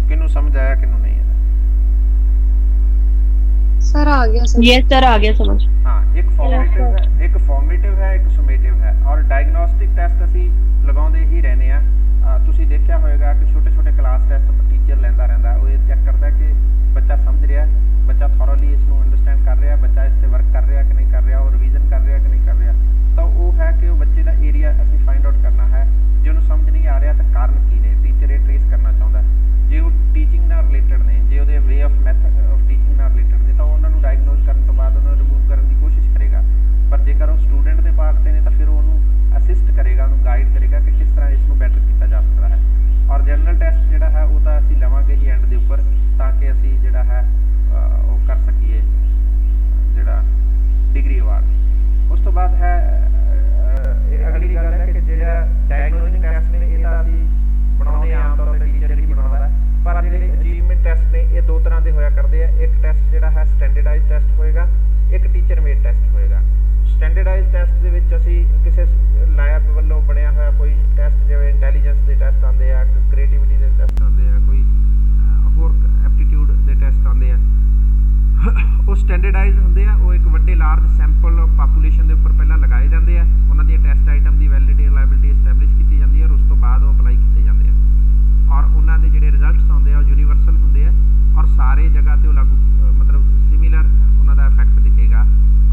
S2: ਕਿਹਨੂੰ ਸਮਝ ਆਇਆ, ਕਿਹਨੂੰ ਨਹੀਂ ਆਇਆ?
S3: सर आ गया सर।
S4: यस सर आ गया समझ।
S2: हाँ, एक फॉर्मेटिव है एक सुमेटिव है। और डायग्नोस्टिक टेस्ट ਅਸੀਂ ਲਗਾਉਂਦੇ ਹੀ ਰਹਿੰਦੇ ਆ। ਤੁਸੀਂ ਦੇਖਿਆ ਹੋਵੇਗਾ ਕਿ ਛੋਟੇ ਛੋਟੇ ਕਲਾਸ ਟੈਸਟ ਟੀਚਰ ਲੈਂਦਾ ਰਹਿੰਦਾ, ਉਹ ਇਹ ਚੈੱਕ ਕਰਦਾ ਕਿ ਬੱਚਾ ਸਮਝ ਰਿਹਾ, ਬੱਚਾ ਥੋਰਲੀ ਇਸ ਨੂੰ ਅੰਡਰਸਟੈਂਡ ਕਰ ਰਿਹਾ, ਬੱਚਾ ਇਸ ਤੇ ਵਰਕ ਕਰ ਰਿਹਾ ਕਿ ਨਹੀਂ ਕਰ ਰਿਹਾ, ਉਹ ਰਿਵੀਜ਼ਨ ਕਰ ਰਿਹਾ ਕਿ ਨਹੀਂ ਕਰ ਰਿਹਾ। ਤਾਂ ਉਹ ਹੈ ਕਿ ਉਹ ਬੱਚੇ ਦਾ ਏਰੀਆ ਅਸੀਂ ਫਾਈਂਡ ਆਊਟ ਕਰਨਾ ਹੈ। ਜੇ ਉਹਨੂੰ ਸਮਝ ਨਹੀਂ ਆ ਰਿਹਾ ਤਾਂ ਕਾਰਨ ਕੀ ਨੇ, ਟੀਚਰ ਇਹ ਟ੍ਰੇਸ ਕਰਨਾ ਚਾਹੁੰਦਾ। ਜੇ ਉਹ ਟੀਚਿੰਗ ਨਾਲ ਰਿਲੇਟਡ ਨੇ, ਜੇ ਉਹਦੇ way of method of teaching ਨਾਲ ਰਿਲੇਟਡ ਨੇ, ਤਾਂ ਉਹਨਾਂ ਨੂੰ ਡਾਇਗਨੋਜ਼ ਕਰਨ ਤੋਂ ਬਾਅਦ ਉਹਨਾਂ ਨੂੰ ਰਿਮੂਵ ਕਰਨ ਦੀ ਕੋਸ਼ਿਸ਼ ਕਰੇਗਾ। ਪਰ ਜੇਕਰ ਉਹ ਸਟੂਡੈਂਟ ਦੇ ਪਾਰਟ ਤੇ ਨੇ ਤਾਂ ਫਿਰ ਉਹਨੂੰ ਅਸਿਸਟ ਕਰੇਗਾ, ਉਹਨੂੰ ਗਾਈਡ ਕਰੇਗਾ ਕਿ ਕਿਸ ਤਰ੍ਹਾਂ ਇਸ ਨੂੰ ਬੈਟਰ ਕੀਤਾ ਜਾ ਸਕਦਾ ਹੈ। ਔਰ ਜਨਰਲ ਟੈਸਟ ਜਿਹੜਾ ਹੈ ਉਹ ਤਾਂ ਅਸੀਂ ਲਵਾਂਗੇ ਹੀ ਐਂਡ ਦੇ ਉੱਪਰ, ਤਾਂ ਕਿ ਅਸੀਂ ਜਿਹੜਾ ਹੈ ਉਹ ਕਰ ਸਕੀਏ ਜਿਹੜਾ ਡਿਗਰੀ ਅਵਾਰਡ। ਉਸ ਤੋਂ ਬਾਅਦ ਹੈ ਅਗਲੀ ਗੱਲ ਹੈ ਕਿ ਜਿਹੜਾ ਡਾਇਗਨੋਸਟਿਕ ਟੈਸਟ ਨੇ ਇਹ ਤਾਂ ਅਸੀਂ ਬਣਾਉਂਦੇ ਆਮ ਤੌਰ ਤੇ ਟੀਚਰ ਹੀ ਬਣਾਉਂਦਾ, ਪਰ ਜਿਹੜੇ ਅਚੀਵਮੈਂਟ ਟੈਸਟ ਨੇ ਇਹ ਦੋ ਤਰ੍ਹਾਂ ਦੇ ਹੋਇਆ ਕਰਦੇ ਆ। ਇੱਕ ਟੈਸਟ ਜਿਹੜਾ ਹੈ ਸਟੈਂਡਰਡਾਈਜ਼ਡ ਟੈਸਟ ਹੋਏਗਾ, ਇੱਕ ਟੀਚਰ ਮੇਡ ਟੈਸਟ ਹੋਏਗਾ। ਸਟੈਂਡਰਡਾਈਜ਼ਡ ਟੈਸਟ ਦੇ ਵਿੱਚ ਅਸੀਂ ਕਿਸੇ ਲੈਬ ਵੱਲੋਂ ਬਣਿਆ ਹੋਇਆ ਕੋਈ ਟੈਸਟ, ਜਿਵੇਂ ਇੰਟੈਲੀਜੈਂਸ ਦੇ ਟੈਸਟ ਆਉਂਦੇ ਆ, ਕ੍ਰੀਏਟੀਵਿਟੀ ਦੇ ਟੈਸਟ ਆਉਂਦੇ ਆ, ਕੋਈ ਹੋਰ ਐਪਟੀਟਿਊਡ ਦੇ ਟੈਸਟ ਆਉਂਦੇ ਆ, ਉਹ ਸਟੈਂਡਰਡਾਈਜ਼ਡ ਹੁੰਦੇ ਆ। ਉਹ ਇੱਕ ਵੱਡੇ ਲਾਰਜ ਸੈਂਪਲ ਪਾਪੂਲੇਸ਼ਨ ਦੇ ਉੱਪਰ ਪਹਿਲਾਂ ਲਗਾਏ ਜਾਂਦੇ ਆ, ਉਹਨਾਂ ਦੀਆਂ ਟੈਸਟ ਆਈਟਮ ਦੀ ਵੈਲਿਡਿਟੀ ਰਿਲਾਇਬਿਲਿਟੀ ਐਸਟੈਬਲਿਸ਼ ਕੀਤੀ ਜਾਂਦੀ ਹੈ, ਔਰ ਉਸ ਤੋਂ ਬਾਅਦ ਉਹ ਅਪਲਾਈ ਕੀਤੇ ਜਾਂਦੇ ਆ। ਔਰ ਉਹਨਾਂ ਦੇ ਜਿਹੜੇ ਰਿਜ਼ਲਟਸ ਆਉਂਦੇ ਆ ਉਹ ਯੂਨੀਵਰਸਲ ਹੁੰਦੇ ਆ ਔਰ ਸਾਰੇ ਜਗ੍ਹਾ ਤੇ ਉਹ ਲਾਗੂ ਮਤਲਬ ਸਿਮਿਲਰ ਉਹਨਾਂ ਦਾ ਇਫੈਕਟ ਦਿਖੇਗਾ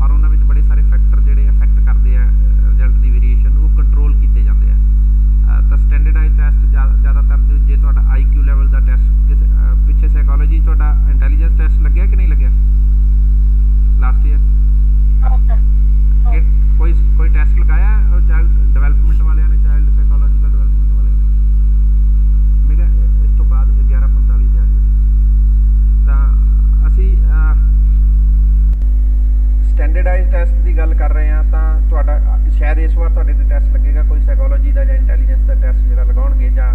S2: ਔਰ ਉਹਨਾਂ ਵਿੱਚ ਬੜੇ ਸਾਰੇ ਫੈਕਟਰ ਜਿਹੜੇ ਅਫੈਕਟ ਕਰਦੇ ਆ ਰਿਜ਼ਲਟ ਦੀ ਵੇਰੀਏਸ਼ਨ ਨੂੰ ਉਹ ਕੰਟਰੋਲ ਕੀਤੇ ਜਾਂਦੇ ਆ। ਤਾਂ ਸਟੈਂਡਰਡਾਈਜ਼ ਟੈਸਟ ਜ਼ਿਆਦਾਤਰ ਜੇ ਤੁਹਾਡਾ IQ ਲੈਵਲ ਦਾ ਟੈਸਟ ਪਿੱਛੇ ਸਾਈਕੋਲੋਜੀ ਤੁਹਾਡਾ ਇੰਟੈਲੀਜੈਂਸ ਟੈਸਟ ਲੱਗਿਆ ਕਿ ਨਹੀਂ ਲੱਗਿਆ ਲਾਸਟ ਈਅਰ? ਕੋਈ ਟੈਸਟ ਲਗਾਇਆ ਚਾਈਲਡ ਡਿਵੈਲਪਮੈਂਟ ਵਾਲਿਆਂ ਨੇ, ਚਾਈਲਡ ਸਾਈਕੋਲੋਜੀਕਲ ਡਿਵੈਲਪਮੈਂਟ ਵਾਲਿਆਂ ਨੇ? ਮੇਰਾ ਇਸ ਤੋਂ ਬਾਅਦ 11:45 ਤੇ ਆ ਜਾਓ। ਤਾਂ ਅਸੀਂ ਸਟੈਂਡਰਡਾਈਜ਼ ਟੈਸਟ ਦੀ ਗੱਲ ਕਰ ਰਹੇ ਹਾਂ ਤਾਂ ਤੁਹਾਡਾ ਸ਼ਾਇਦ ਇਸ ਵਾਰ ਤੁਹਾਡੇ ਤੇ ਟੈਸਟ ਲੱਗੇਗਾ ਕੋਈ ਸਾਈਕੋਲੋਜੀ ਦਾ ਜਾਂ ਇੰਟੈਲੀਜੈਂਸ ਦਾ ਟੈਸਟ ਜਿਹੜਾ ਲਗਾਉਣਗੇ ਜਾਂ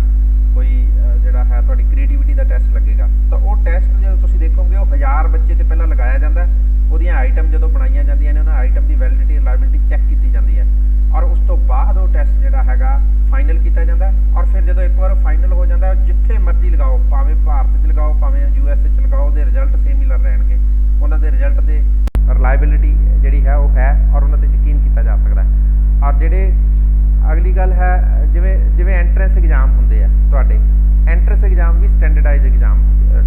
S2: ਕੋਈ ਜਿਹੜਾ ਹੈ ਤੁਹਾਡੀ ਕ੍ਰੀਏਟੀਵਿਟੀ ਦਾ ਟੈਸਟ ਲੱਗੇਗਾ। ਤਾਂ ਉਹ ਟੈਸਟ ਜਦੋਂ ਤੁਸੀਂ ਦੇਖੋਗੇ ਉਹ 1000 ਬੱਚੇ ਤੇ ਪਹਿਲਾਂ ਲਗਾਇਆ ਜਾਂਦਾ, ਉਹਦੀਆਂ ਆਈਟਮ ਜਦੋਂ ਬਣਾਈਆਂ ਜਾਂਦੀਆਂ ਨੇ ਉਹਨਾਂ ਆਈਟਮ ਦੀ ਵੈਲਿਡਿਟੀ ਰਿਲਾਇਬਿਲਿਟੀ ਚੈੱਕ ਕੀਤੀ ਜਾਂਦੀ ਹੈ ਔਰ ਉਸ ਤੋਂ ਬਾਅਦ ਉਹ ਟੈਸਟ ਜਿਹੜਾ ਹੈਗਾ ਫਾਈਨਲ ਕੀਤਾ ਜਾਂਦਾ ਔਰ ਫਿਰ ਜਦੋਂ ਇੱਕ ਵਾਰ ਫਾਈਨਲ ਹੋ ਜਾਂਦਾ ਜਿੱਥੇ ਮਰਜ਼ੀ ਲਗਾਓ, ਭਾਵੇਂ ਭਾਰਤ 'ਚ ਲਗਾਓ ਭਾਵੇਂ USA 'ਚ ਲਗਾਓ, ਉਹਦੇ ਰਿਜ਼ਲਟ ਸਿਮਿਲਰ ਰਹਿਣਗੇ। ਉਹਨਾਂ ਦੇ ਰਿਜ਼ਲਟ ਦੇ ਰਿਲਾਇਬਿਲਿਟੀ ਜਿਹੜੀ ਹੈ ਉਹ ਹੈ ਔਰ ਉਹਨਾਂ 'ਤੇ ਯਕੀਨ ਕੀਤਾ ਜਾ ਸਕਦਾ ਹੈ। ਔਰ ਜਿਹੜੇ ਅਗਲੀ ਗੱਲ ਹੈ ਜਿਵੇਂ ਐਂਟਰੈਂਸ ਐਗਜ਼ਾਮ ਹੁੰਦੇ ਆ ਤੁਹਾਡੇ, ਐਂਟਰੈਂਸ ਐਗਜ਼ਾਮ ਵੀ ਸਟੈਂਡਰਡਾਈਜ਼ ਐਗਜ਼ਾਮ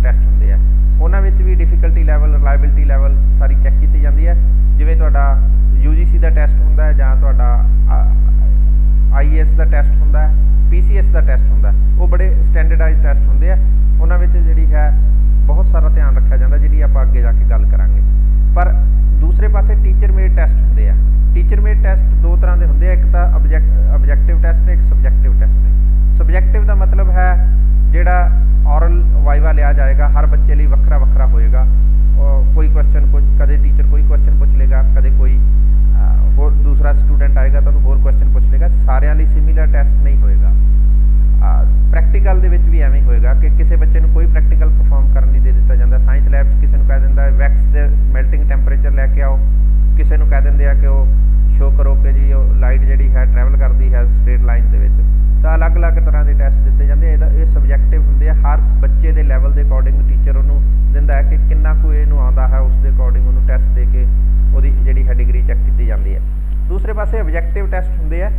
S2: ਟੈਸਟ ਹੁੰਦੇ ਆ, ਉਹਨਾਂ ਵਿੱਚ ਵੀ ਡਿਫਿਕਲਟੀ ਲੈਵਲ ਰਿਲਾਇਬਿਲਿਟੀ ਲੈਵਲ ਸਾਰੀ ਚੈੱਕ ਕੀਤੀ ਜਾਂਦੀ ਹੈ। ਜਿਵੇਂ ਤੁਹਾਡਾ UGC ਦਾ ਟੈਸਟ ਹੁੰਦਾ ਹੈ ਜਾਂ ਤੁਹਾਡਾ IAS ਦਾ ਟੈਸਟ ਹੁੰਦਾ ਹੈ, PCS ਦਾ ਟੈਸਟ ਹੁੰਦਾ, ਉਹ ਬੜੇ ਸਟੈਂਡਰਡਾਈਜ਼ ਟੈਸਟ ਹੁੰਦੇ ਆ। ਉਹਨਾਂ ਵਿੱਚ ਜਿਹੜੀ ਹੈ ਬਹੁਤ ਸਾਰਾ ਧਿਆਨ ਰੱਖਿਆ ਜਾਂਦਾ ਜਿਹੜੀ ਆਪਾਂ ਅੱਗੇ ਜਾ ਕੇ ਗੱਲ ਕਰਾਂਗੇ। ਪਰ ਦੂਸਰੇ ਪਾਸੇ ਟੀਚਰ ਮੇਡ ਟੈਸਟ ਹੁੰਦੇ ਆ। ਟੀਚਰ ਮੇਡ ਟੈਸਟ ਦੋ ਤਰ੍ਹਾਂ ਦੇ ਹੁੰਦੇ ਆ, ਇੱਕ ਤਾਂ ਆਬਜੈਕਟਿਵ ਟੈਸਟ ਨੇ, ਇੱਕ ਸਬਜੈਕਟਿਵ ਟੈਸਟ ਨੇ। ਸਬਜੈਕਟਿਵ ਦਾ ਮਤਲਬ ਹੈ ਜਿਹੜਾ ਔਰਲ ਵਾਈਵਾ ਲਿਆ ਜਾਏਗਾ ਹਰ ਬੱਚੇ ਲਈ ਵੱਖਰਾ ਵੱਖਰਾ ਹੋਏਗਾ। ਕੋਈ ਕੁਐਸਚਨ ਕਦੇ ਟੀਚਰ ਕੋਈ ਕੁਐਸਚਨ ਪੁੱਛ ਲੇਗਾ, ਕਦੇ ਕੋਈ ਹੋਰ ਦੂਸਰਾ ਸਟੂਡੈਂਟ ਆਏਗਾ ਤੁਹਾਨੂੰ ਹੋਰ ਕੁਐਸਚਨ ਪੁੱਛ ਲੇਗਾ, ਸਾਰਿਆਂ ਲਈ ਸਿਮਿਲਰ ਟੈਸਟ ਨਹੀਂ ਹੋਏਗਾ। ਪ੍ਰੈਕਟੀਕਲ ਦੇ ਵਿੱਚ ਵੀ ਐਵੇਂ ਹੀ ਹੋਏਗਾ ਕਿ ਕਿਸੇ ਬੱਚੇ ਨੂੰ ਕੋਈ ਪ੍ਰੈਕਟੀਕਲ ਪਰਫਾਰਮ ਕਰਨ ਲਈ ਦੇ ਦਿੱਤਾ ਜਾਂਦਾ। ਸਾਇੰਸ ਲੈਬ 'ਚ ਕਿਸੇ ਨੂੰ ਕਹਿ ਦਿੰਦਾ ਵੈਕਸ ਦੇ ਮੈਲਟਿੰਗ ਟੈਂਪਰੇਚਰ ਲੈ ਕੇ ਆਓ, ਕਿਸੇ ਨੂੰ ਕਹਿ ਦਿੰਦੇ ਆ ਕਿ ਉਹ ਸ਼ੋ ਕਰੋ ਕਿ ਜੀ ਉਹ ਲਾਈਟ ਜਿਹੜੀ ਹੈ ਟਰੈਵਲ ਕਰਦੀ ਹੈ ਸਟ੍ਰੇਟ ਲਾਈਨ ਦੇ ਵਿੱਚ। ਤਾਂ ਅਲੱਗ-ਅਲੱਗ ਤਰ੍ਹਾਂ ਦੇ ਟੈਸਟ ਦਿੱਤੇ ਜਾਂਦੇ। ਇਹ ਸਬਜੈਕਟਿਵ ਹੁੰਦੇ ਆ, ਹਰ ਬੱਚੇ ਦੇ ਲੈਵਲ ਦੇ ਅਕੋਰਡਿੰਗ ਟੀਚਰ ਉਹਨੂੰ ਦਿੰਦਾ ਹੈ ਕਿ ਕਿੰਨਾ ਕੁ ਇਹਨੂੰ ਆਉਂਦਾ ਹੈ, ਉਸ ਦੇ ਅਕੋਰਡਿੰਗ ਉਹਨੂੰ ਟੈਸਟ ਦੇ ਕੇ ਉਹਦੀ ਜਿਹੜੀ ਹੈ ਡਿਗਰੀ ਚੈੱਕ ਕੀਤੀ ਜਾਂਦੀ ਹੈ। ਦੂਸਰੇ ਪਾਸੇ ਆਬਜੈਕਟਿਵ ਟੈਸਟ ਹੁੰਦੇ ਆ।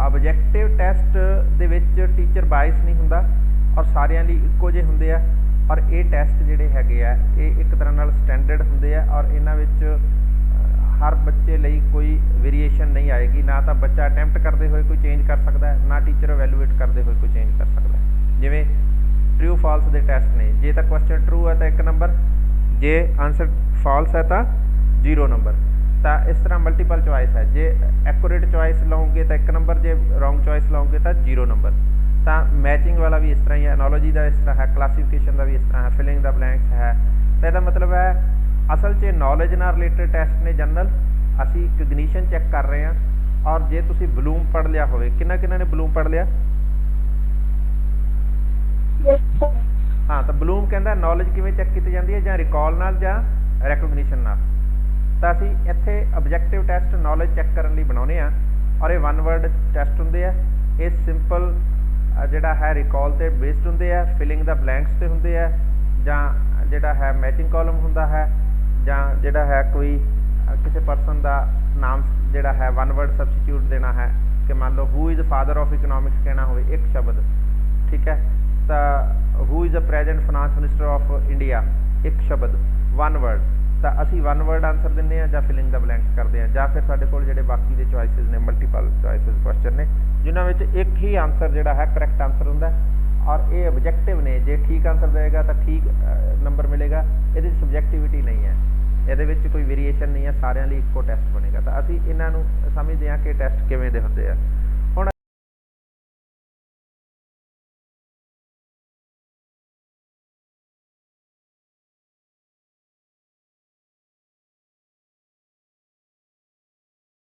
S2: ਆਬਜੈਕਟਿਵ ਟੈਸਟ ਦੇ ਵਿੱਚ ਟੀਚਰ ਬਾਇਸ ਨਹੀਂ ਹੁੰਦਾ ਔਰ ਸਾਰਿਆਂ ਲਈ ਇੱਕੋ ਜਿਹੇ ਹੁੰਦੇ ਆ ਔਰ ਇਹ ਟੈਸਟ ਜਿਹੜੇ ਹੈਗੇ ਆ ਇਹ ਇੱਕ ਤਰ੍ਹਾਂ ਨਾਲ ਸਟੈਂਡਰਡ ਹੁੰਦੇ ਆ ਔਰ ਇਹਨਾਂ ਵਿੱਚ ਹਰ ਬੱਚੇ ਲਈ ਕੋਈ ਵੇਰੀਏਸ਼ਨ ਨਹੀਂ ਆਏਗੀ। ਨਾ ਤਾਂ ਬੱਚਾ ਅਟੈਂਪਟ ਕਰਦੇ ਹੋਏ ਕੋਈ ਚੇਂਜ ਕਰ ਸਕਦਾ ਹੈ, ਨਾ ਟੀਚਰ ਇਵੈਲੂਏਟ ਕਰਦੇ ਹੋਏ ਕੋਈ ਚੇਂਜ ਕਰ ਸਕਦਾ ਹੈ। ਜਿਵੇਂ ਟਰੂ ਫਾਲਸ ਦੇ ਟੈਸਟ ਨੇ, ਜੇ ਤਾਂ ਕੁਐਸਚਨ ਟਰੂ ਹੈ ਤਾਂ 1 ਨੰਬਰ, ਜੇ ਆਨਸਰ ਫਾਲਸ ਹੈ ਤਾਂ 0 ਨੰਬਰ। ਤਾਂ ਇਸ ਤਰ੍ਹਾਂ ਮਲਟੀਪਲ ਚੋਇਸ ਹੈ, ਜੇ ਐਕੂਰੇਟ ਚੋਇਸ ਲਓਗੇ ਤਾਂ 1 ਨੰਬਰ, ਜੇ ਰੋਂਗ ਚੋਇਸ ਲਓਗੇ ਤਾਂ 0 ਨੰਬਰ। ਤਾਂ ਮੈਚਿੰਗ ਵਾਲਾ ਵੀ ਇਸ ਤਰ੍ਹਾਂ ਹੀ ਹੈ, ਐਨੋਲੋਜੀ ਦਾ ਇਸ ਤਰ੍ਹਾਂ ਹੈ, ਕਲਾਸੀਫਿਕੇਸ਼ਨ ਦਾ ਵੀ ਇਸ ਤਰ੍ਹਾਂ ਹੈ, ਫਿਲਿੰਗ ਦਾ ਬਲੈਂਕਸ ਹੈ। ਤਾਂ ਇਹਦਾ ਮਤਲਬ ਹੈ ਅਸਲ 'ਚ ਨੌਲੇਜ ਨਾਲ ਰਿਲੇਟਡ ਟੈਸਟ ਨੇ ਜਨਰਲ। ਅਸੀਂ ਕਗਨੀਸ਼ਨ ਚੈੱਕ ਕਰ ਰਹੇ ਹਾਂ ਔਰ ਜੇ ਤੁਸੀਂ ਬਲੂਮ ਪੜ੍ਹ ਲਿਆ ਹੋਵੇ, ਕਿੰਨਾ ਨੇ ਬਲੂਮ ਪੜ੍ਹ ਲਿਆ? ਹਾਂ, ਤਾਂ ਬਲੂਮ ਕਹਿੰਦਾ ਨੌਲੇਜ ਕਿਵੇਂ ਚੈੱਕ ਕੀਤੀ ਜਾਂਦੀ ਹੈ, ਜਾਂ ਰਿਕਾਲ ਨਾਲ ਜਾਂ ਰੈਕੋਗਨੀਸ਼ਨ ਨਾਲ। ਤਾਂ ਅਸੀਂ ਇੱਥੇ ਆਬਜੈਕਟਿਵ ਟੈਸਟ ਨੌਲੇਜ ਚੈੱਕ ਕਰਨ ਲਈ ਬਣਾਉਂਦੇ ਹਾਂ ਔਰ ਇਹ 1 ਵਰਡ ਟੈਸਟ ਹੁੰਦੇ ਆ। ਇਹ ਸਿੰਪਲ ਜਿਹੜਾ ਹੈ ਰਿਕਾਲ 'ਤੇ ਬੇਸਡ ਹੁੰਦੇ ਆ, ਫਿਲਿੰਗ ਦਾ ਬਲੈਂਕਸ 'ਤੇ ਹੁੰਦੇ ਆ, ਜਾਂ ਜਿਹੜਾ ਹੈ ਮੈਚਿੰਗ ਕਾਲਮ ਹੁੰਦਾ ਹੈ, ਜਾਂ ਜਿਹੜਾ ਹੈ ਕੋਈ ਕਿਸੇ ਪਰਸਨ ਦਾ ਨਾਮ ਜਿਹੜਾ ਹੈ 1 ਵਰਡ ਸਬਸਟੀਟਿਊਟ ਦੇਣਾ ਹੈ ਕਿ ਮੰਨ ਲਓ who is father of economics ਕਹਿਣਾ ਹੋਵੇ, ਇੱਕ ਸ਼ਬਦ, ਠੀਕ ਹੈ। ਤਾਂ who is the present finance minister of India, ਇੱਕ ਸ਼ਬਦ, 1 ਵਰਡ। ਤਾਂ ਅਸੀਂ 1 ਵਰਡ ਆਨਸਰ ਦਿੰਦੇ ਹਾਂ ਜਾਂ ਫਿਲਿੰਗ ਦਾ ਬਲੈਂਕਸ ਕਰਦੇ ਹਾਂ, ਜਾਂ ਫਿਰ ਸਾਡੇ ਕੋਲ ਜਿਹੜੇ ਬਾਕੀ ਦੇ ਚੋਇਸਿਸ ਨੇ, ਮਲਟੀਪਲ ਚੋਇਸਿਸ ਕੁਐਸਚਨ ਨੇ ਜਿਨ੍ਹਾਂ ਵਿੱਚ ਇੱਕ ਹੀ ਆਨਸਰ ਜਿਹੜਾ ਹੈ ਕਰੈਕਟ ਆਨਸਰ ਹੁੰਦਾ ਔਰ ਇਹ ਆਬਜੈਕਟਿਵ ਨੇ। ਜੇ ਠੀਕ ਆਨਸਰ ਦੇਵੇਗਾ ਤਾਂ ਠੀਕ ਨੰਬਰ ਮਿਲੇਗਾ, ਇਹਦੇ 'ਚ ਸਬਜੈਕਟਿਵਿਟੀ ਨਹੀਂ ਹੈ, ਇਹਦੇ ਵਿੱਚ ਕੋਈ ਵੇਰੀਏਸ਼ਨ ਨਹੀਂ ਹੈ, ਸਾਰਿਆਂ ਲਈ ਇੱਕੋ ਟੈਸਟ ਬਣੇਗਾ। ਤਾਂ ਅਸੀਂ ਇਹਨਾਂ ਨੂੰ ਸਮਝਦੇ ਹਾਂ ਕਿ ਟੈਸਟ ਕਿਵੇਂ ਦੇ ਹੁੰਦੇ ਆ।